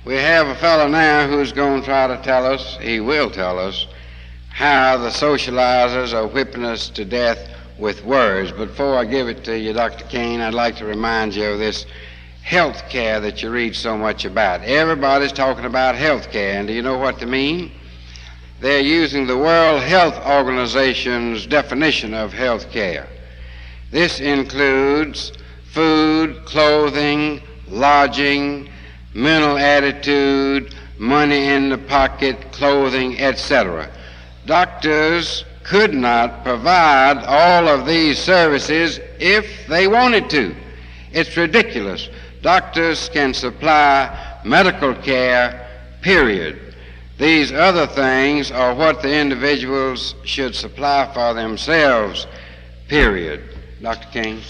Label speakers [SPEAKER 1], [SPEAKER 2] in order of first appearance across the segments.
[SPEAKER 1] We have a fellow now who's going to try to tell us, he will tell us, how the socializers are whipping us to death with words. But before I give it to you, Dr. Caine, I'd like to remind you of this health care that you read so much about. Everybody's talking about health care, and do you know what they mean? They're using the World Health Organization's definition of health care. This includes food, clothing, lodging, mental attitude, money in the pocket, clothing, etc. Doctors could not provide all of these services if they wanted to. It's ridiculous. Doctors can supply medical care, period. These other things are what the individuals should supply for themselves, period. Dr. Caine.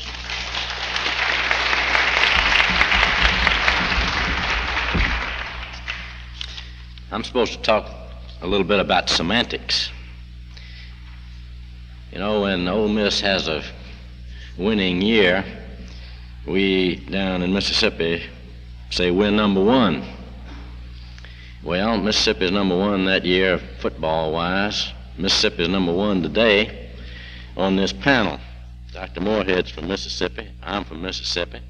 [SPEAKER 2] I'm supposed to talk a little bit about semantics. You know, when Ole Miss has a winning year, we down in Mississippi say we're number one. Well, Mississippi is number one that year football-wise. Mississippi is number one today on this panel. Dr. Moorhead's from Mississippi. I'm from Mississippi.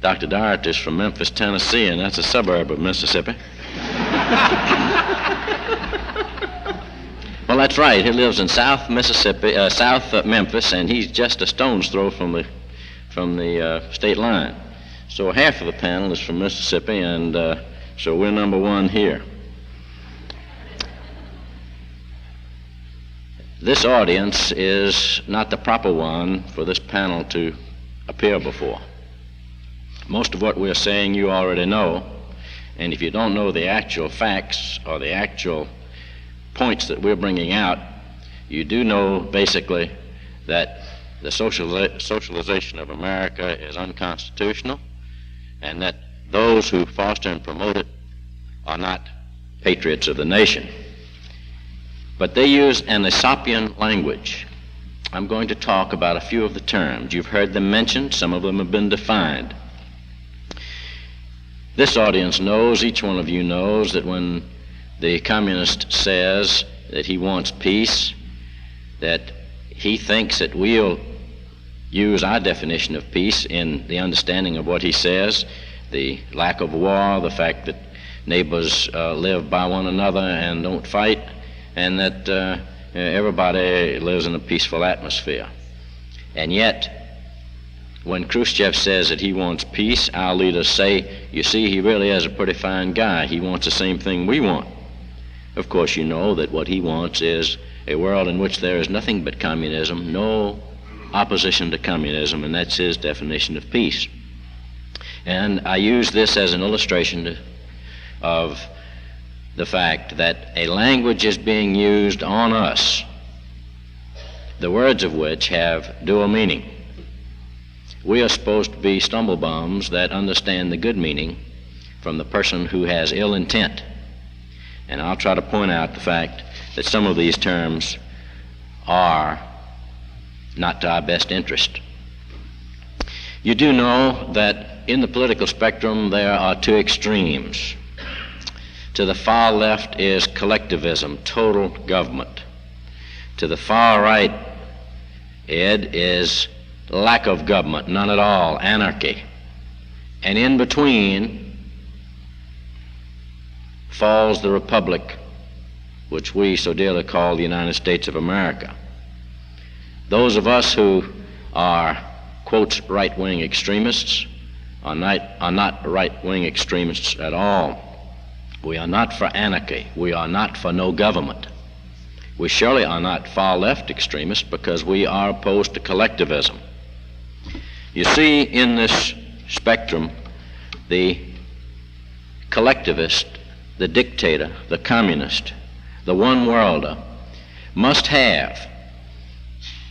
[SPEAKER 2] Dr. Doherty's from Memphis, Tennessee, and that's a suburb of Mississippi. Well, that's right. He lives in South Mississippi, South Memphis, and he's just a stone's throw from the state line. So half of the panel is from Mississippi, and so we're number one here. This audience is not the proper one for this panel to appear before. Most of what we're saying you already know, and if you don't know the actual facts or the actual points that we're bringing out, you do know basically that the socialization of America is unconstitutional, and that those who foster and promote it are not patriots of the nation. But they use an Aesopian language. I'm going to talk about a few of the terms. You've heard them mentioned. Some of them have been defined. This audience knows, each one of you knows, that when the communist says that he wants peace, that he thinks that we'll use our definition of peace in the understanding of what he says, the lack of war, the fact that neighbors live by one another and don't fight, and that everybody lives in a peaceful atmosphere. And yet, when Khrushchev says that he wants peace, our leaders say, you see, he really is a pretty fine guy. He wants the same thing we want. Of course, you know that what he wants is a world in which there is nothing but communism, no opposition to communism, and that's his definition of peace. And I use this as an illustration of the fact that a language is being used on us, the words of which have dual meaning. We are supposed to be stumble bombs that understand the good meaning from the person who has ill intent. And I'll try to point out the fact that some of these terms are not to our best interest. You do know that in the political spectrum there are two extremes. To the far left is collectivism, total government. To the far right, Ed, is lack of government, none at all, anarchy. And in between falls the republic, which we so dearly call the United States of America. Those of us who are, quotes, right-wing extremists are not right-wing extremists at all. We are not for anarchy. We are not for no government. We surely are not far-left extremists because we are opposed to collectivism. You see, in this spectrum, the collectivist, the dictator, the communist, the one-worlder must have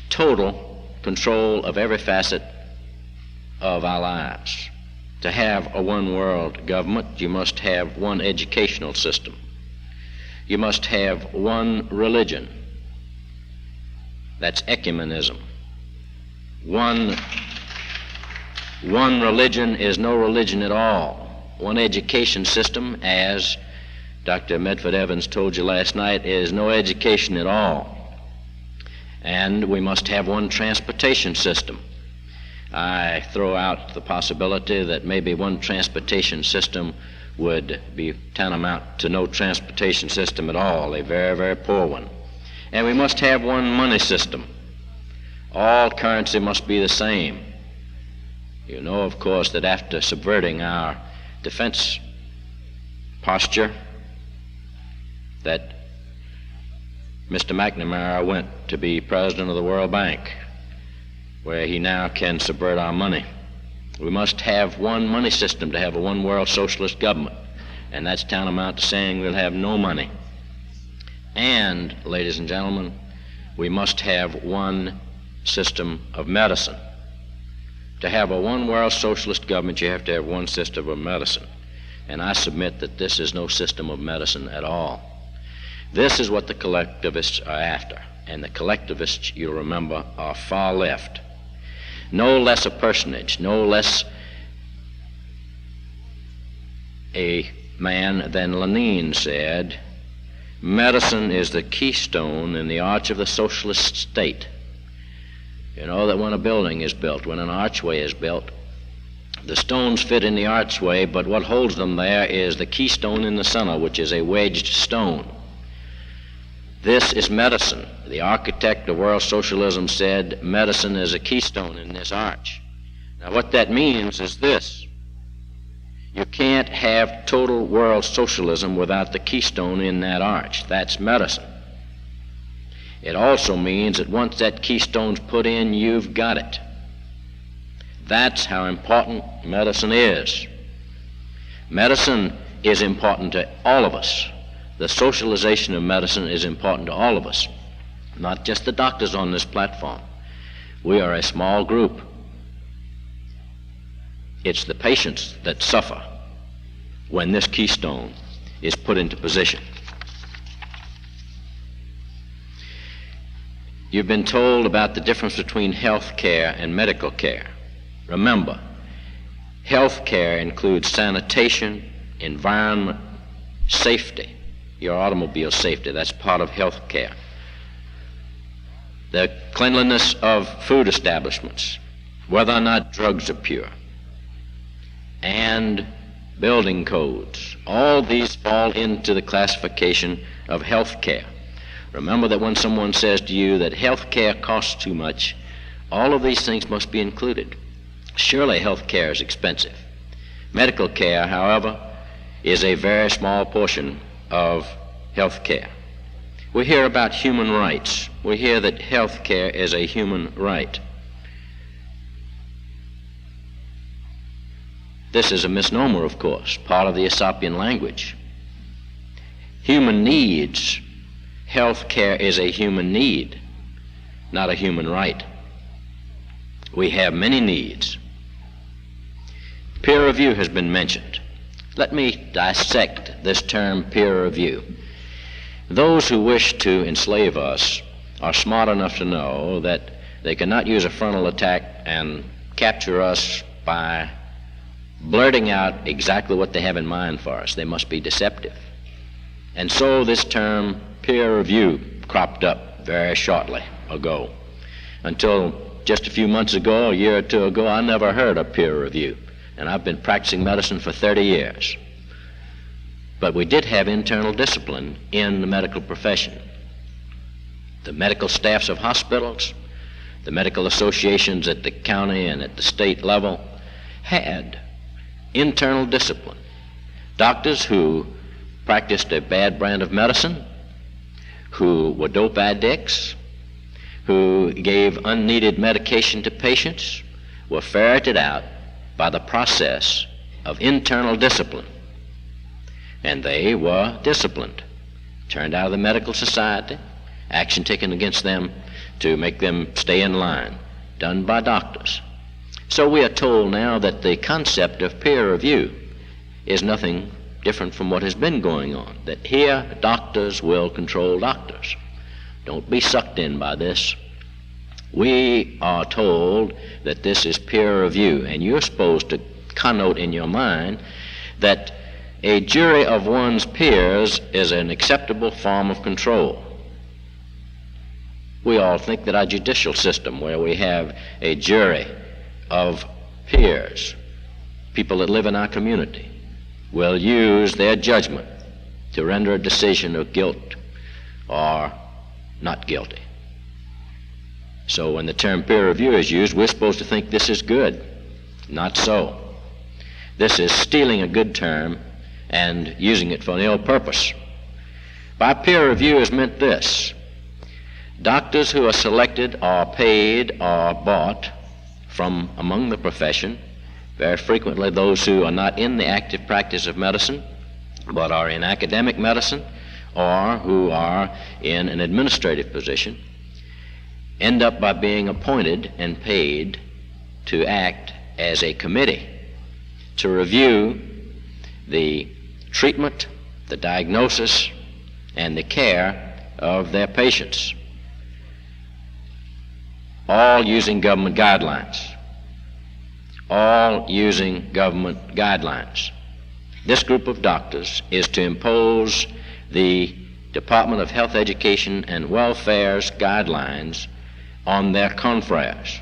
[SPEAKER 2] total control of every facet of our lives. To have a one-world government, you must have one educational system. You must have one religion. That's ecumenism. One religion is no religion at all. one education system, as Dr. Medford Evans told you last night, is no education at all. And we must have one transportation system. I throw out the possibility that maybe one transportation system would be tantamount to no transportation system at all, a very, very poor one. And we must have one money system. All currency must be the same. You know, of course, that after subverting our defense posture, that Mr. McNamara went to be president of the World Bank, where he now can subvert our money. We must have one money system to have a one world socialist government, and that's tantamount to saying we'll have no money. And, ladies and gentlemen, we must have one system of medicine. To have a one world socialist government, you have to have one system of medicine. And I submit that this is no system of medicine at all. This is what the collectivists are after. And the collectivists, you'll remember, are far left. No less a personage, no less a man than Lenin said, medicine is the keystone in the arch of the socialist state. You know that when a building is built, when an archway is built, the stones fit in the archway, but what holds them there is the keystone in the center, which is a wedged stone. This is medicine. The architect of world socialism said medicine is a keystone in this arch. Now what that means is this. You can't have total world socialism without the keystone in that arch. That's medicine. It also means that once that keystone's put in, you've got it. That's how important medicine is. Medicine is important to all of us. The socialization of medicine is important to all of us, not just the doctors on this platform. We are a small group. It's the patients that suffer when this keystone is put into position. You've been told about the difference between health care and medical care. Remember, health care includes sanitation, environment, safety, your automobile safety. That's part of health care. The cleanliness of food establishments, whether or not drugs are pure, and building codes. All these fall into the classification of health care. Remember that when someone says to you that health care costs too much, all of these things must be included. Surely health care is expensive. Medical care, however, is a very small portion of health care. We hear about human rights. We hear that health care is a human right. This is a misnomer, of course, part of the Aesopian language. Human needs. Health care is a human need, not a human right. We have many needs. Peer review has been mentioned. Let me dissect this term peer review. Those who wish to enslave us are smart enough to know that they cannot use a frontal attack and capture us by blurting out exactly what they have in mind for us. They must be deceptive. And so this term peer review cropped up very shortly ago. Until just a few months ago, a year or two ago, I never heard of peer review. And I've been practicing medicine for 30 years. But we did have internal discipline in the medical profession. The medical staffs of hospitals, the medical associations at the county and at the state level had internal discipline. Doctors who practiced a bad brand of medicine, who were dope addicts, who gave unneeded medication to patients, were ferreted out by the process of internal discipline. And they were disciplined, turned out of the medical society, action taken against them to make them stay in line, done by doctors. So we are told now that the concept of peer review is nothing different from what has been going on, that here doctors will control doctors. Don't be sucked in by this. We are told that this is peer review, and you're supposed to connote in your mind that a jury of one's peers is an acceptable form of control. We all think that our judicial system, where we have a jury of peers, people that live in our community, will use their judgment to render a decision of guilt or not guilty. So when the term peer review is used, we're supposed to think this is good. Not so. This is stealing a good term and using it for an ill purpose. By peer review is meant this: doctors who are selected or paid or bought from among the profession, very frequently those who are not in the active practice of medicine but are in academic medicine or who are in an administrative position, end up by being appointed and paid to act as a committee to review the treatment, the diagnosis, and the care of their patients, all using government guidelines. All using government guidelines. This group of doctors is to impose the Department of Health, Education, and Welfare's guidelines on their confreres.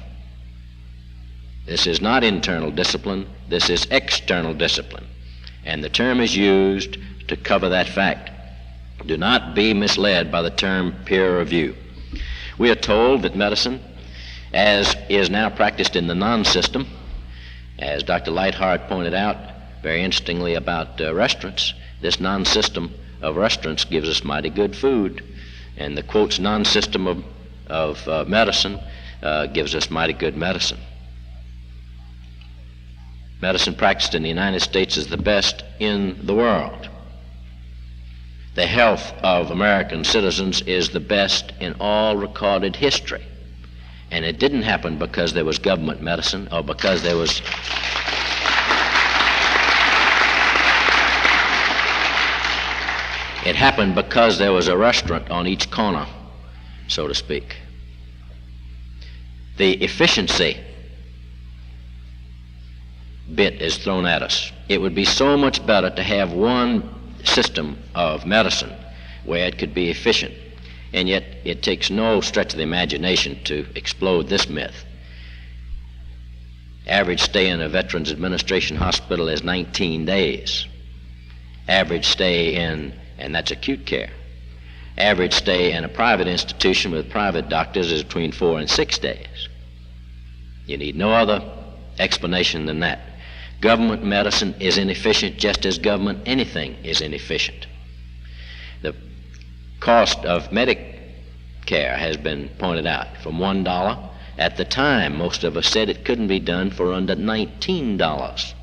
[SPEAKER 2] This is not internal discipline, this is external discipline. And the term is used to cover that fact. Do not be misled by the term peer review. We are told that medicine, as is now practiced in the non-system, as Dr. Lightheart pointed out very interestingly about restaurants, this non-system of restaurants gives us mighty good food. And the quotes non-system of medicine gives us mighty good medicine. Medicine practiced in the United States is the best in the world. The health of American citizens is the best in all recorded history. And it didn't happen because there was government medicine or because there was... It happened because there was a restaurant on each corner, so to speak. The efficiency bit is thrown at us. It would be so much better to have one system of medicine where it could be efficient. And yet it takes no stretch of the imagination to explode this myth. Average stay in a Veterans Administration hospital is 19 days. Average stay in, and that's acute care, average stay in a private institution with private doctors is between 4 and 6 days. You need no other explanation than that. Government medicine is inefficient just as government anything is inefficient. The cost of Medicare has been pointed out from $1. At the time, most of us said it couldn't be done for under $19.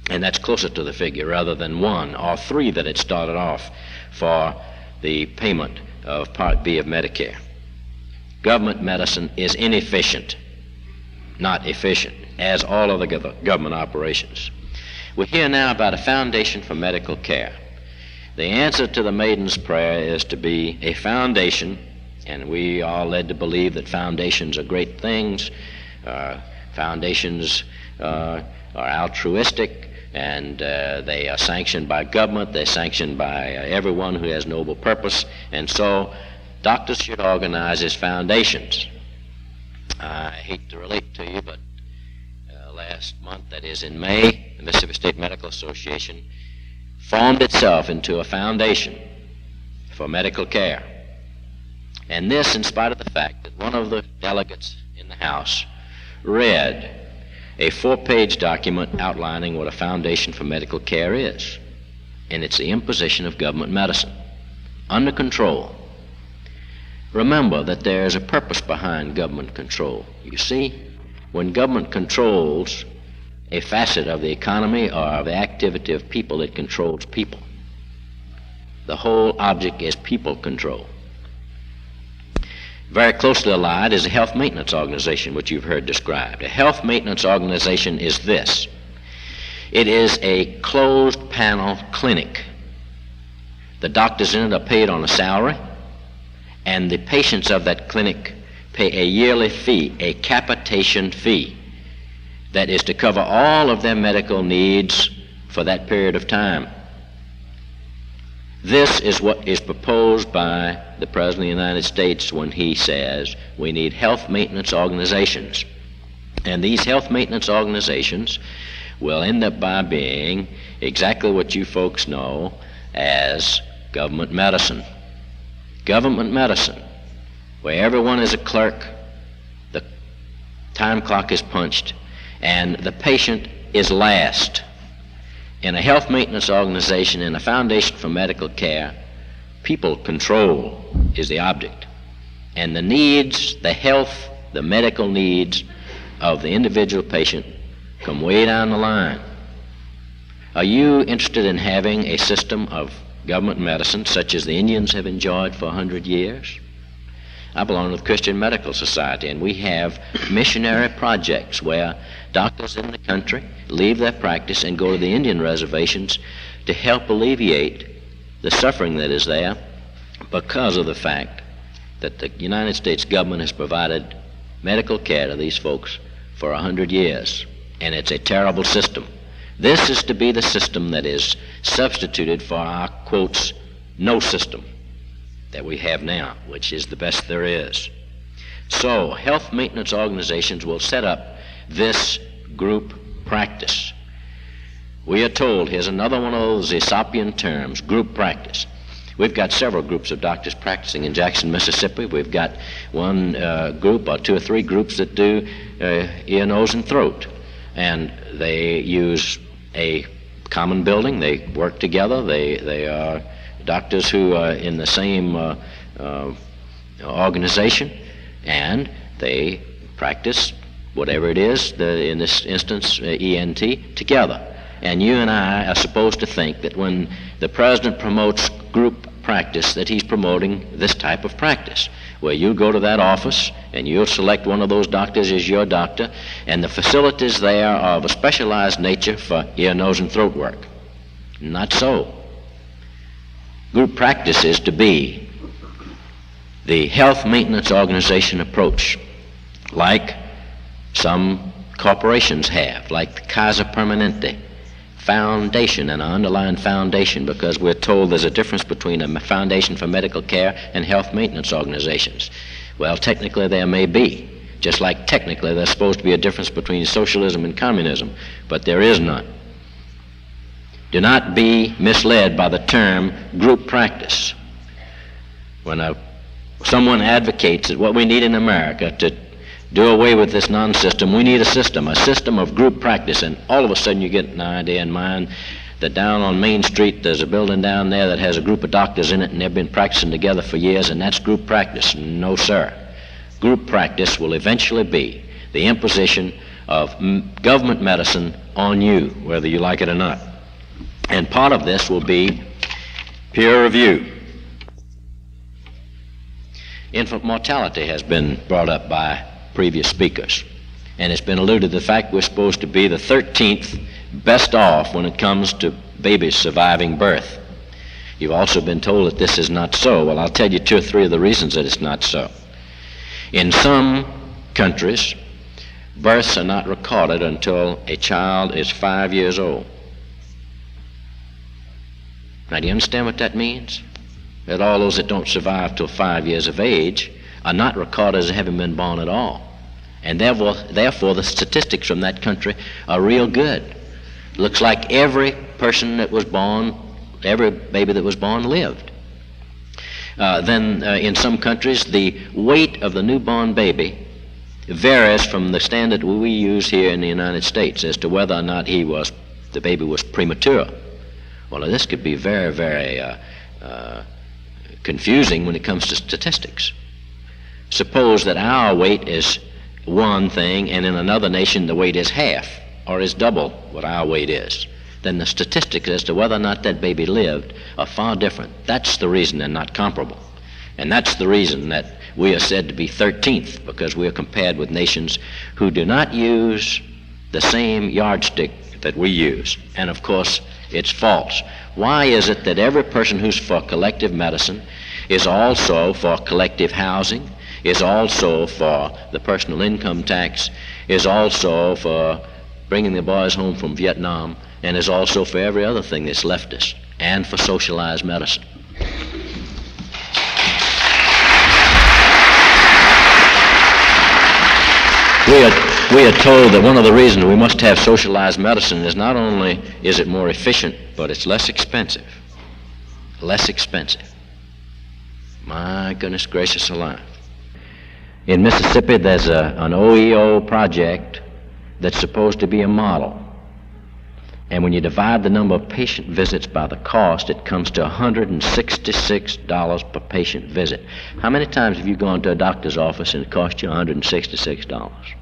[SPEAKER 2] And that's closer to the figure rather than 1 or 3 that it started off for the payment of Part B of Medicare. Government medicine is inefficient, not efficient, as all other government operations. We hear now about a foundation for medical care. The answer to the Maiden's Prayer is to be a foundation, and we are led to believe that foundations are great things. Foundations are altruistic, and they are sanctioned by government. They're sanctioned by everyone who has noble purpose, and so doctors should organize as foundations. I hate to relate to you, but last month, that is in May, the Mississippi State Medical Association formed itself into a foundation for medical care. And this in spite of the fact that one of the delegates in the House read a 4-page document outlining what a foundation for medical care is. And it's the imposition of government medicine under control. Remember that there is a purpose behind government control. You see, when government controls a facet of the economy or of the activity of people, it controls people. The whole object is people control. Very closely allied is a health maintenance organization, which you've heard described. A health maintenance organization is this. It is a closed panel clinic. The doctors in it are paid on a salary, and the patients of that clinic pay a yearly fee, a capitation fee, that is to cover all of their medical needs for that period of time. This is what is proposed by the President of the United States when he says we need health maintenance organizations. And these health maintenance organizations will end up by being exactly what you folks know as government medicine. Government medicine, where everyone is a clerk, the time clock is punched, and the patient is last. In a health maintenance organization, in a foundation for medical care, people control is the object. And the needs, the health, the medical needs of the individual patient come way down the line. Are you interested in having a system of government medicine such as the Indians have enjoyed for 100 years? I belong to the Christian Medical Society, and we have missionary projects where doctors in the country leave their practice and go to the Indian reservations to help alleviate the suffering that is there because of the fact that the United States government has provided medical care to these folks for 100 years, and it's a terrible system. This is to be the system that is substituted for our, quotes, no system that we have now, which is the best there is. So, health maintenance organizations will set up this group practice. We are told, here's another one of those Aesopian terms, group practice. We've got several groups of doctors practicing in Jackson, Mississippi. We've got one group or two or three groups that do ear, nose, and throat. And they use a common building. They work together. They are doctors who are in the same organization, and they practice whatever it is, in this instance, ENT, together. And you and I are supposed to think that when the president promotes group practice, that he's promoting this type of practice, where you go to that office and you'll select one of those doctors as your doctor, and the facilities there are of a specialized nature for ear, nose, and throat work. Not so. Group practice is to be the health maintenance organization approach, like some corporations have, like the Casa Permanente Foundation, and I underline foundation because we're told there's a difference between a foundation for medical care and health maintenance organizations. Well, technically there may be, just like technically there's supposed to be a difference between socialism and communism, but there is none. Do not be misled by the term group practice. When someone advocates that what we need in America to do away with this non-system, we need a system of group practice, and all of a sudden you get an idea in mind that down on Main Street there's a building down there that has a group of doctors in it and they've been practicing together for years, and that's group practice. No, sir. Group practice will eventually be the imposition of government medicine on you, whether you like it or not. And part of this will be peer review. Infant mortality has been brought up by previous speakers, and it's been alluded to the fact we're supposed to be the 13th best off when it comes to babies surviving birth. You've also been told that this is not so. Well, I'll tell you two or three of the reasons that it's not so. In some countries, births are not recorded until a child is 5 years old. Now, do you understand what that means? That all those that don't survive till 5 years of age are not recorded as having been born at all. And therefore the statistics from that country are real good. Looks like every person that was born, every baby that was born lived. Then in some countries, the weight of the newborn baby varies from the standard we use here in the United States as to whether or not the baby was premature. Well, this could be very, very confusing when it comes to statistics. Suppose that our weight is one thing, and in another nation the weight is half or is double what our weight is. Then the statistics as to whether or not that baby lived are far different. That's the reason they're not comparable. And that's the reason that we are said to be 13th, because we are compared with nations who do not use the same yardstick that we use. And of course, it's false. Why is it that every person who's for collective medicine is also for collective housing, is also for the personal income tax, is also for bringing the boys home from Vietnam, and is also for every other thing that's left us, and for socialized medicine. We are told that one of the reasons we must have socialized medicine is not only is it more efficient, but it's less expensive. Less expensive. My goodness gracious alive. In Mississippi, there's an OEO project that's supposed to be a model. And when you divide the number of patient visits by the cost, it comes to $166 per patient visit. How many times have you gone to a doctor's office and it cost you $166?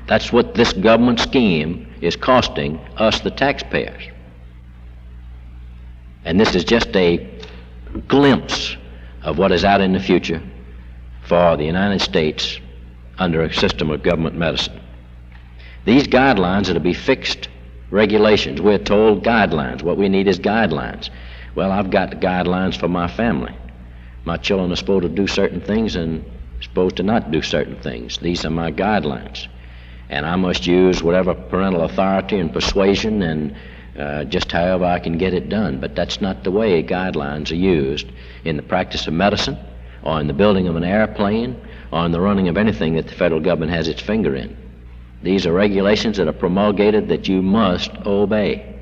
[SPEAKER 2] That's what this government scheme is costing us, the taxpayers. And this is just a glimpse of what is out in the future for the United States under a system of government medicine. These guidelines are to be fixed regulations. We're told guidelines. What we need is guidelines. Well, I've got guidelines for my family. My children are supposed to do certain things and supposed to not do certain things. These are my guidelines. And I must use whatever parental authority and persuasion and just however I can get it done. But that's not the way guidelines are used in the practice of medicine, or in the building of an airplane, or in the running of anything that the federal government has its finger in. These are regulations that are promulgated that you must obey.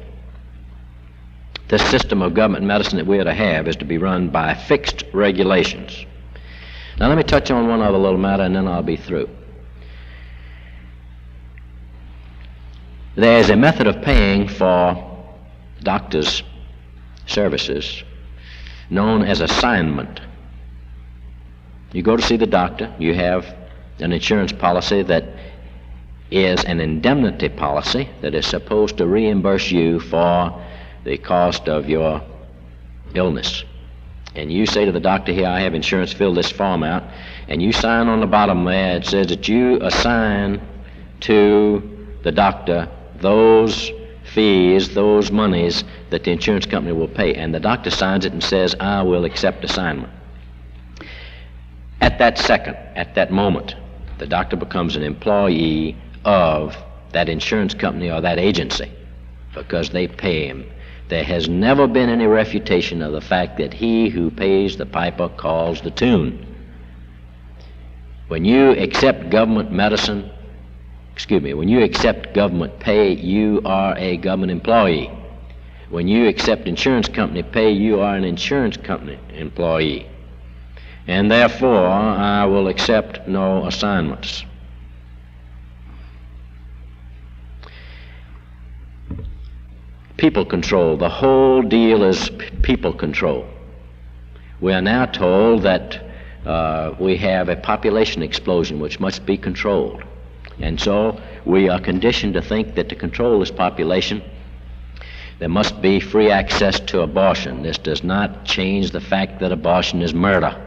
[SPEAKER 2] This system of government medicine that we are to have is to be run by fixed regulations. Now let me touch on one other little matter and then I'll be through. There's a method of paying for doctors' services known as assignment. You go to see the doctor, you have an insurance policy that is an indemnity policy that is supposed to reimburse you for the cost of your illness. And you say to the doctor, here, I have insurance, fill this form out, and you sign on the bottom there, it says that you assign to the doctor those fees, those monies that the insurance company will pay. And the doctor signs it and says, I will accept assignment. At that second, at that moment, the doctor becomes an employee of that insurance company or that agency because they pay him. There has never been any refutation of the fact that he who pays the piper calls the tune. When you accept government medicine, when you accept government pay, you are a government employee. When you accept insurance company pay, you are an insurance company employee. And therefore, I will accept no assignments. People control. The whole deal is people control. We are now told that we have a population explosion which must be controlled. And so we are conditioned to think that to control this population, there must be free access to abortion. This does not change the fact that abortion is murder.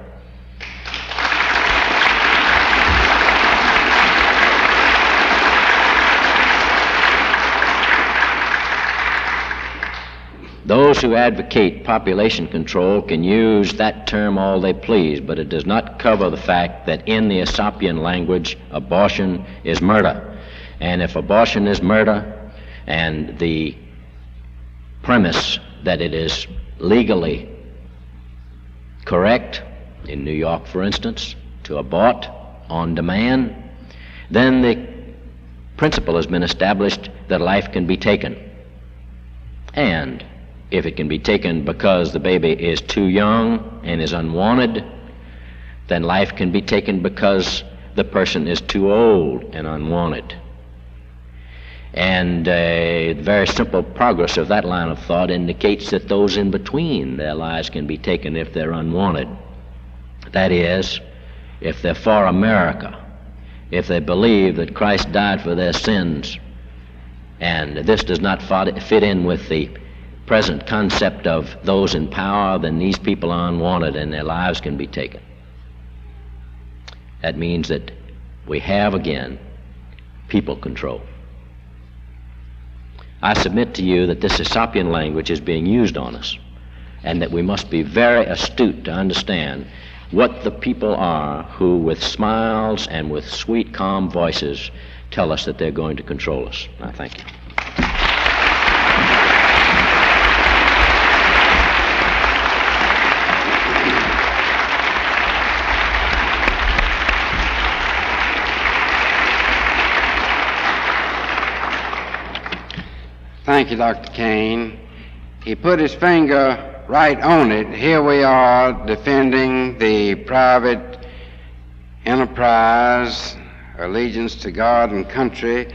[SPEAKER 2] Those who advocate population control can use that term all they please, but it does not cover the fact that in the Aesopian language, abortion is murder. And if abortion is murder, and the premise that it is legally correct, in New York, for instance, to abort on demand, then the principle has been established that life can be taken. And if it can be taken because the baby is too young and is unwanted, then life can be taken because the person is too old and unwanted. And a very simple progress of that line of thought indicates that those in between, their lives can be taken if they're unwanted. That is, if they're for America, if they believe that Christ died for their sins, and this does not fit in with the present concept of those in power, then these people are unwanted and their lives can be taken. That means that we have again people control. I submit to you that this Aesopian language is being used on us, and that we must be very astute to understand what the people are who with smiles and with sweet calm voices tell us that they're going to control us. I thank you.
[SPEAKER 1] Thank you, Dr. Caine. He put his finger right on it. Here we are defending the private enterprise, allegiance to God and country.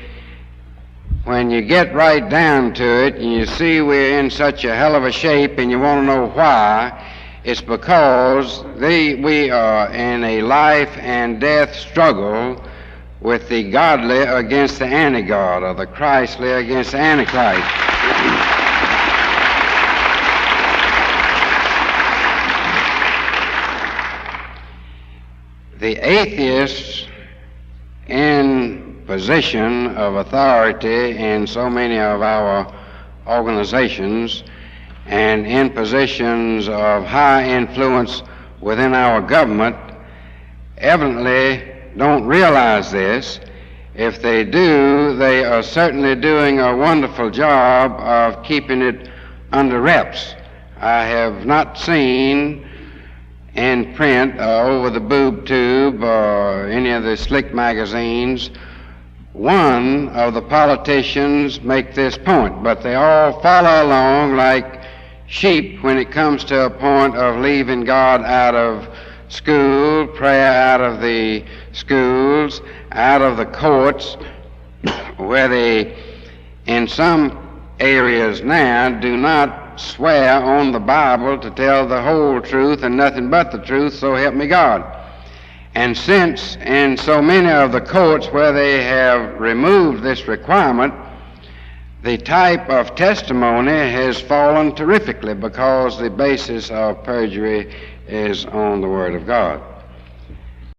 [SPEAKER 1] When you get right down to it and you see we're in such a hell of a shape and you want to know why, it's because we are in a life and death struggle with the godly against the anti-God, or the Christly against the antichrist. The atheists in position of authority in so many of our organizations and in positions of high influence within our government evidently don't realize this. If they do, they are certainly doing a wonderful job of keeping it under wraps. I have not seen in print or over the boob tube or any of the slick magazines one of the politicians make this point, but they all follow along like sheep when it comes to a point of leaving God out of school, prayer out of the schools, out of the courts, where they, in some areas now, do not swear on the Bible to tell the whole truth and nothing but the truth, so help me God. And since in so many of the courts where they have removed this requirement, the type of testimony has fallen terrifically because the basis of perjury is on the Word of God.